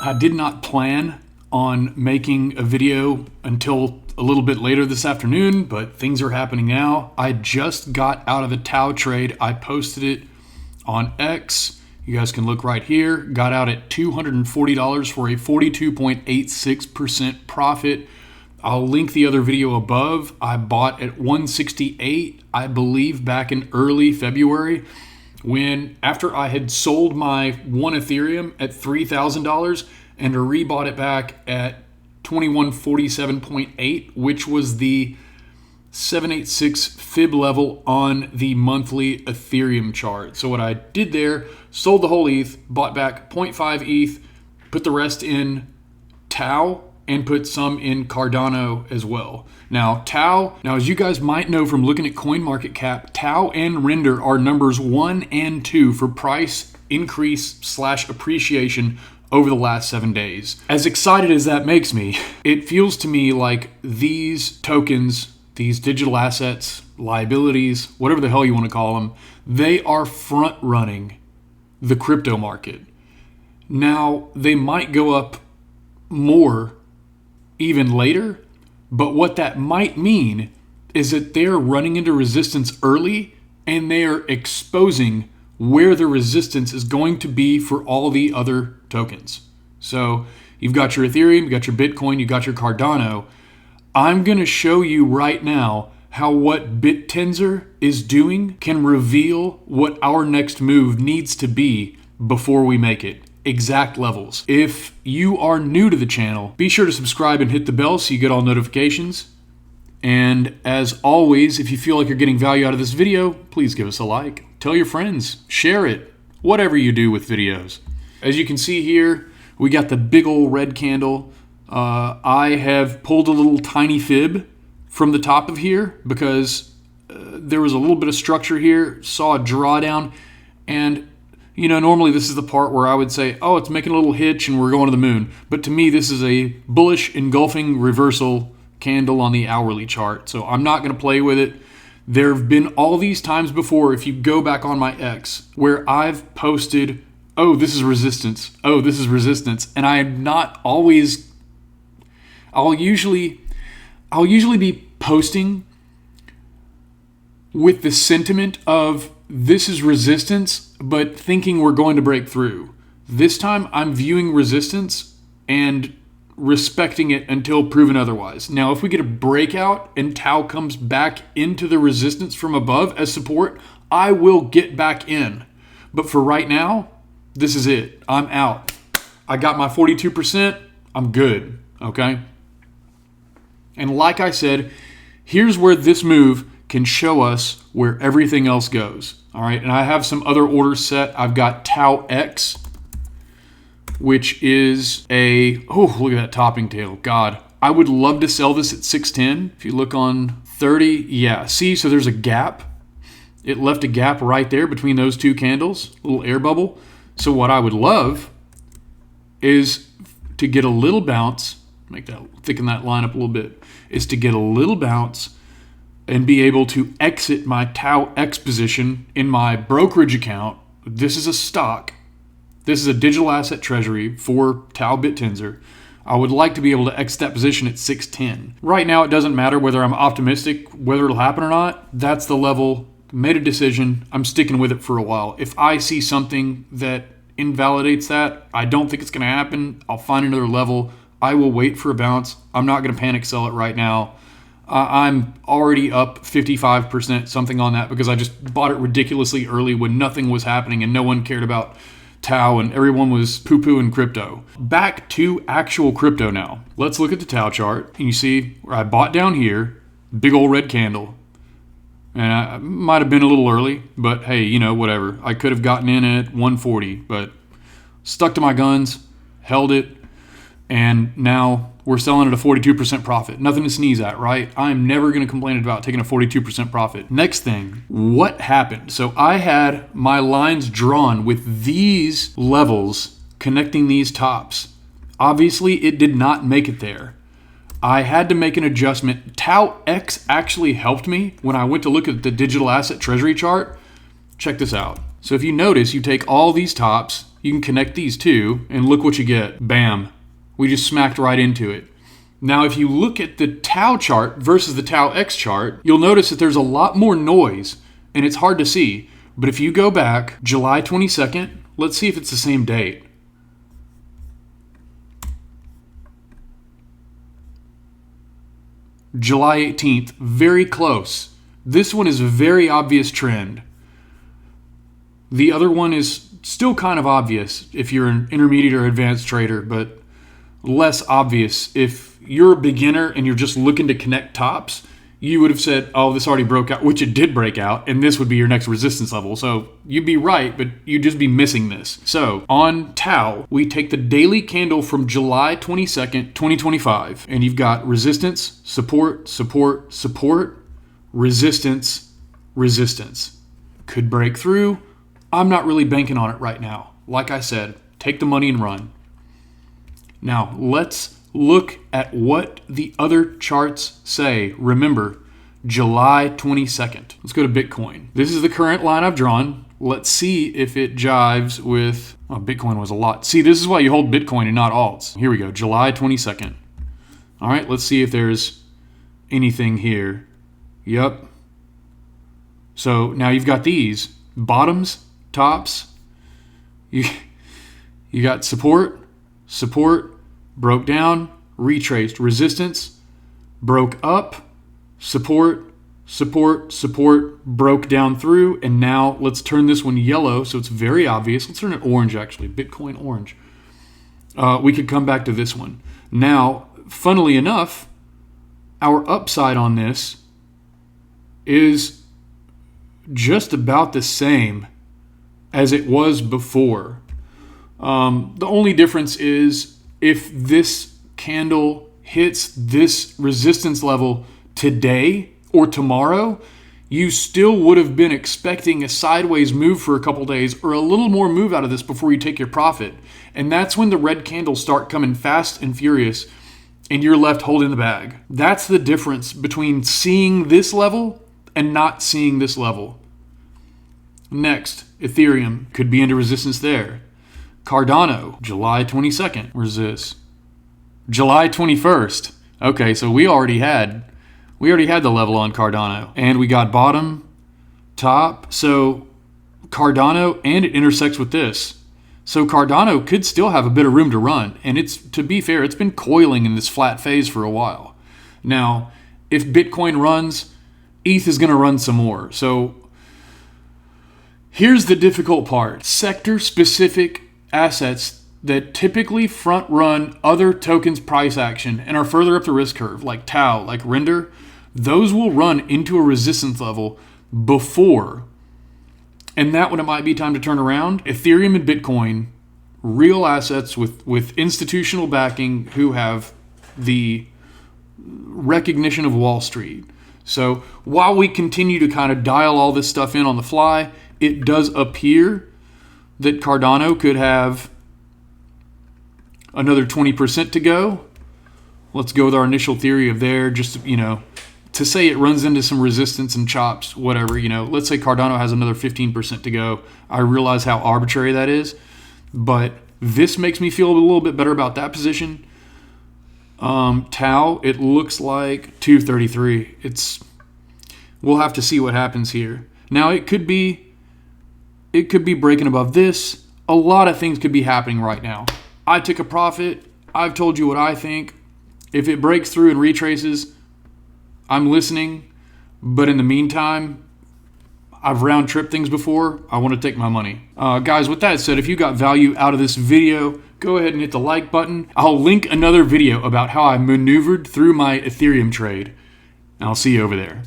I did not plan on making a video until a little bit later this afternoon, but things are happening now. I just got out of a TAO trade. I posted it on X. You guys can look right here. Got out at $240 for a 42.86% profit. I'll link the other video above. I bought at 168, I believe, back in early February, when after I had sold my one Ethereum at $3,000 and rebought it back at 2147.8, which was the 786 fib level on the monthly Ethereum chart. So what I did there, sold the whole ETH, bought back 0.5 ETH, put the rest in TAO, and put some in Cardano as well. Now, TAO, as you guys might know from looking at CoinMarketCap, TAO and Render are numbers 1 and 2 for price increase / appreciation over the last 7 days. As excited as that makes me, it feels to me like these tokens, these digital assets, liabilities, whatever the hell you want to call them, they are front running the crypto market. Now, they might go up more even later, but what that might mean is that they're running into resistance early and they are exposing where the resistance is going to be for all the other tokens. So you've got your Ethereum, you've got your Bitcoin, you've got your Cardano. I'm going to show you right now how what Bittensor is doing can reveal what our next move needs to be before we make it. Exact levels. If you are new to the channel, be sure to subscribe and hit the bell so you get all notifications. And as always, if you feel like you're getting value out of this video, please give us a like. Tell your friends, share it, whatever you do with videos. As you can see here, we got the big old red candle. I have pulled a little tiny fib from the top of here because there was a little bit of structure here, saw a drawdown, and normally this is the part where I would say, oh, it's making a little hitch and we're going to the moon. But to me, this is a bullish engulfing reversal candle on the hourly chart. So I'm not going to play with it. There have been all these times before, if you go back on my X, where I've posted, oh, this is resistance. Oh, this is resistance. And I am not always, I'll usually be posting with the sentiment of this is resistance, but thinking we're going to break through. This time I'm viewing resistance and respecting it until proven otherwise. Now, if we get a breakout and TAO comes back into the resistance from above as support, I will get back in. But for right now, this is it. I'm out. I got my 42%. I'm good. Okay? And like I said, here's where this move can show us where everything else goes. All right, and I have some other orders set. I've got TAOX, which is look at that topping tail. God, I would love to sell this at 610. If you look on 30, yeah, see, so there's a gap. It left a gap right there between those two candles, a little air bubble. So what I would love is to get a little bounce, thicken that line up a little bit, is to get a little bounce and be able to exit my TAOX position in my brokerage account. This is a stock. This is a digital asset treasury for TAO Bittensor. I would like to be able to exit that position at 610. Right now, it doesn't matter whether I'm optimistic, whether it'll happen or not. That's the level. Made a decision. I'm sticking with it for a while. If I see something that invalidates that, I don't think it's going to happen. I'll find another level. I will wait for a bounce. I'm not going to panic sell it right now. I'm already up 55%, something on that, because I just bought it ridiculously early when nothing was happening and no one cared about TAO and everyone was poo-pooing crypto. Back to actual crypto now. Let's look at the TAO chart. And you see where I bought down here, big old red candle. And I might have been a little early, but hey, whatever. I could have gotten in at 140, but stuck to my guns, held it, and now we're selling at a 42% profit. Nothing to sneeze at, right? I'm never going to complain about taking a 42% profit. Next thing, what happened? So I had my lines drawn with these levels connecting these tops. Obviously, it did not make it there. I had to make an adjustment. TAOX actually helped me when I went to look at the digital asset treasury chart. Check this out. So if you notice, you take all these tops, you can connect these two, and look what you get. Bam. We just smacked right into it. Now, if you look at the TAO chart versus the TAOX chart, you'll notice that there's a lot more noise, and it's hard to see. But if you go back, July 22nd, let's see if it's the same date. July 18th, very close. This one is a very obvious trend. The other one is still kind of obvious if you're an intermediate or advanced trader, but less obvious if you're a beginner and you're just looking to connect tops. You would have said, oh, this already broke out, which it did break out, and this would be your next resistance level. So you'd be right, but you'd just be missing this. So on TAO, we take the daily candle from July 22nd, 2025, and you've got resistance, support, support, support, resistance, resistance. Could break through. I'm not really banking on it right now. Like I said, take the money and run. Now, let's look at what the other charts say. Remember, July 22nd. Let's go to Bitcoin. This is the current line I've drawn. Let's see if it jives with... Oh, Bitcoin was a lot. See, this is why you hold Bitcoin and not alts. Here we go, July 22nd. All right, let's see if there's anything here. Yep. So now you've got these bottoms, tops. You got support, support, broke down, retraced, resistance, broke up, support, support, support, broke down through, and now let's turn this one yellow so it's very obvious. Let's turn it orange actually, Bitcoin orange. We could come back to this one. Now, funnily enough, our upside on this is just about the same as it was before. The only difference is if this candle hits this resistance level today or tomorrow, you still would have been expecting a sideways move for a couple days or a little more move out of this before you take your profit. And that's when the red candles start coming fast and furious and you're left holding the bag. That's the difference between seeing this level and not seeing this level. Next, Ethereum could be into resistance there. Cardano, July 22nd. Where's this? July 21st. Okay, so we already had the level on Cardano. And we got bottom, top. So Cardano, and it intersects with this. So Cardano could still have a bit of room to run. And it's, to be fair, it's been coiling in this flat phase for a while. Now, if Bitcoin runs, ETH is going to run some more. So here's the difficult part. Sector-specific assets that typically front-run other tokens' price action and are further up the risk curve, like TAO, like Render, those will run into a resistance level before. And that when it might be time to turn around, Ethereum and Bitcoin, real assets with institutional backing who have the recognition of Wall Street. So while we continue to kind of dial all this stuff in on the fly, it does appear that Cardano could have another 20% to go. Let's go with our initial theory of there, just, to say it runs into some resistance and chops, whatever, let's say Cardano has another 15% to go. I realize how arbitrary that is, but this makes me feel a little bit better about that position. TAO, it looks like 233. We'll have to see what happens here. Now it could be breaking above this. A lot of things could be happening right now. I took a profit. I've told you what I think. If it breaks through and retraces, I'm listening. But in the meantime, I've round tripped things before. I want to take my money. Guys, with that said, if you got value out of this video, go ahead and hit the like button. I'll link another video about how I maneuvered through my Ethereum trade. And I'll see you over there.